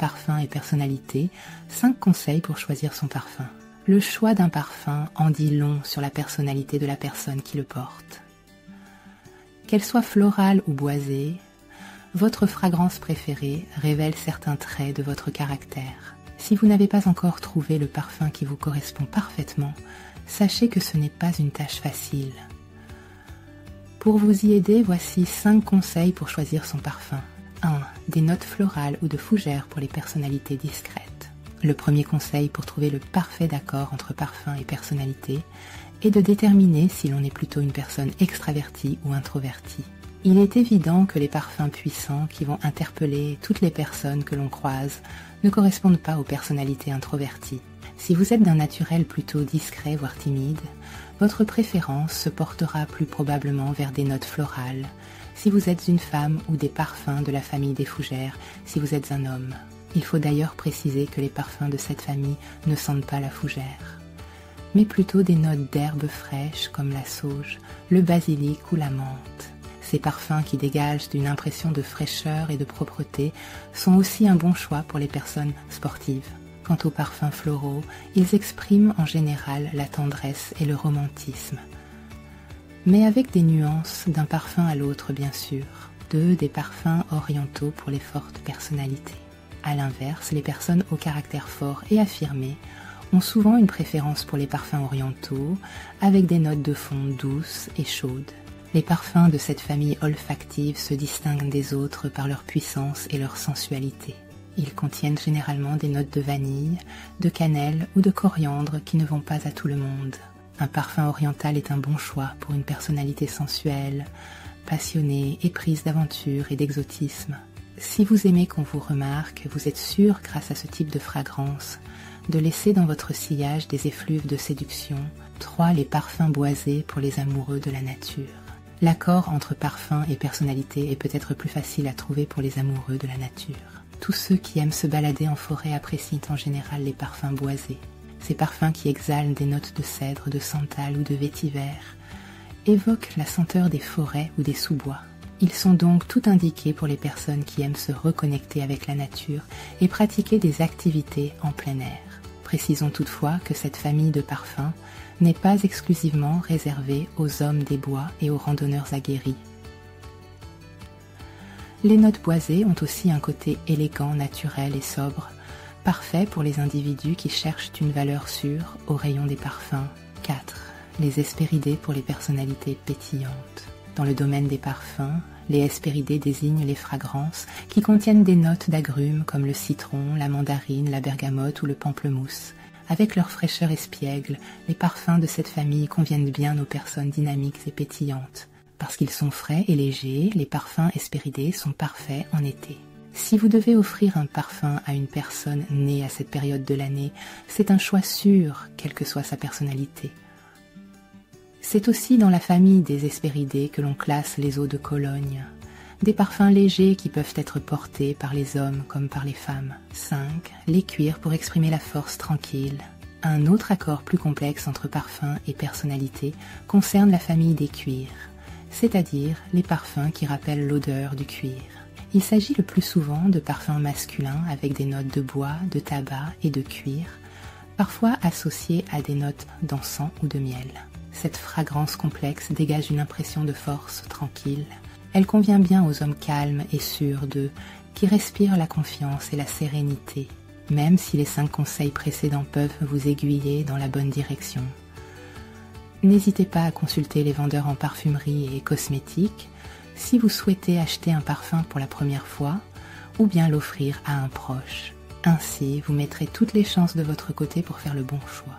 parfum et personnalité, 5 conseils pour choisir son parfum. Le choix d'un parfum en dit long sur la personnalité de la personne qui le porte. Qu'elle soit florale ou boisée, votre fragrance préférée révèle certains traits de votre caractère. Si vous n'avez pas encore trouvé le parfum qui vous correspond parfaitement, sachez que ce n'est pas une tâche facile. Pour vous y aider, voici 5 conseils pour choisir son parfum. 1. Des notes florales ou de fougères pour les personnalités discrètes. Le premier conseil pour trouver le parfait accord entre parfum et personnalité est de déterminer si l'on est plutôt une personne extravertie ou introvertie. Il est évident que les parfums puissants qui vont interpeller toutes les personnes que l'on croise ne correspondent pas aux personnalités introverties. Si vous êtes d'un naturel plutôt discret voire timide, votre préférence se portera plus probablement vers des notes florales, si vous êtes une femme, ou des parfums de la famille des fougères, si vous êtes un homme. Il faut d'ailleurs préciser que les parfums de cette famille ne sentent pas la fougère, mais plutôt des notes d'herbes fraîches comme la sauge, le basilic ou la menthe. Ces parfums qui dégagent d'une impression de fraîcheur et de propreté sont aussi un bon choix pour les personnes sportives. Quant aux parfums floraux, ils expriment en général la tendresse et le romantisme, mais avec des nuances d'un parfum à l'autre bien sûr. 2. Des parfums orientaux pour les fortes personnalités. A l'inverse, les personnes au caractère fort et affirmé ont souvent une préférence pour les parfums orientaux, avec des notes de fond douces et chaudes. Les parfums de cette famille olfactive se distinguent des autres par leur puissance et leur sensualité. Ils contiennent généralement des notes de vanille, de cannelle ou de coriandre qui ne vont pas à tout le monde. Un parfum oriental est un bon choix pour une personnalité sensuelle, passionnée, éprise d'aventure et d'exotisme. Si vous aimez qu'on vous remarque, vous êtes sûr, grâce à ce type de fragrance, de laisser dans votre sillage des effluves de séduction. 3. Les parfums boisés pour les amoureux de la nature. L'accord entre parfum et personnalité est peut-être plus facile à trouver pour les amoureux de la nature. Tous ceux qui aiment se balader en forêt apprécient en général les parfums boisés. Ces parfums qui exhalent des notes de cèdre, de santal ou de vétiver évoquent la senteur des forêts ou des sous-bois. Ils sont donc tout indiqués pour les personnes qui aiment se reconnecter avec la nature et pratiquer des activités en plein air. Précisons toutefois que cette famille de parfums n'est pas exclusivement réservée aux hommes des bois et aux randonneurs aguerris. Les notes boisées ont aussi un côté élégant, naturel et sobre, parfait pour les individus qui cherchent une valeur sûre au rayon des parfums. 4. Les hespéridés pour les personnalités pétillantes. Dans le domaine des parfums, les hespéridés désignent les fragrances qui contiennent des notes d'agrumes comme le citron, la mandarine, la bergamote ou le pamplemousse. Avec leur fraîcheur espiègle, les parfums de cette famille conviennent bien aux personnes dynamiques et pétillantes. Parce qu'ils sont frais et légers, les parfums hespéridés sont parfaits en été. Si vous devez offrir un parfum à une personne née à cette période de l'année, c'est un choix sûr, quelle que soit sa personnalité. C'est aussi dans la famille des hespéridés que l'on classe les eaux de Cologne, des parfums légers qui peuvent être portés par les hommes comme par les femmes. 5. Les cuirs pour exprimer la force tranquille. Un autre accord plus complexe entre parfum et personnalité concerne la famille des cuirs, c'est-à-dire les parfums qui rappellent l'odeur du cuir. Il s'agit le plus souvent de parfums masculins avec des notes de bois, de tabac et de cuir, parfois associées à des notes d'encens ou de miel. Cette fragrance complexe dégage une impression de force tranquille. Elle convient bien aux hommes calmes et sûrs d'eux, qui respirent la confiance et la sérénité, même si les 5 conseils précédents peuvent vous aiguiller dans la bonne direction. N'hésitez pas à consulter les vendeurs en parfumerie et cosmétiques si vous souhaitez acheter un parfum pour la première fois ou bien l'offrir à un proche. Ainsi, vous mettrez toutes les chances de votre côté pour faire le bon choix.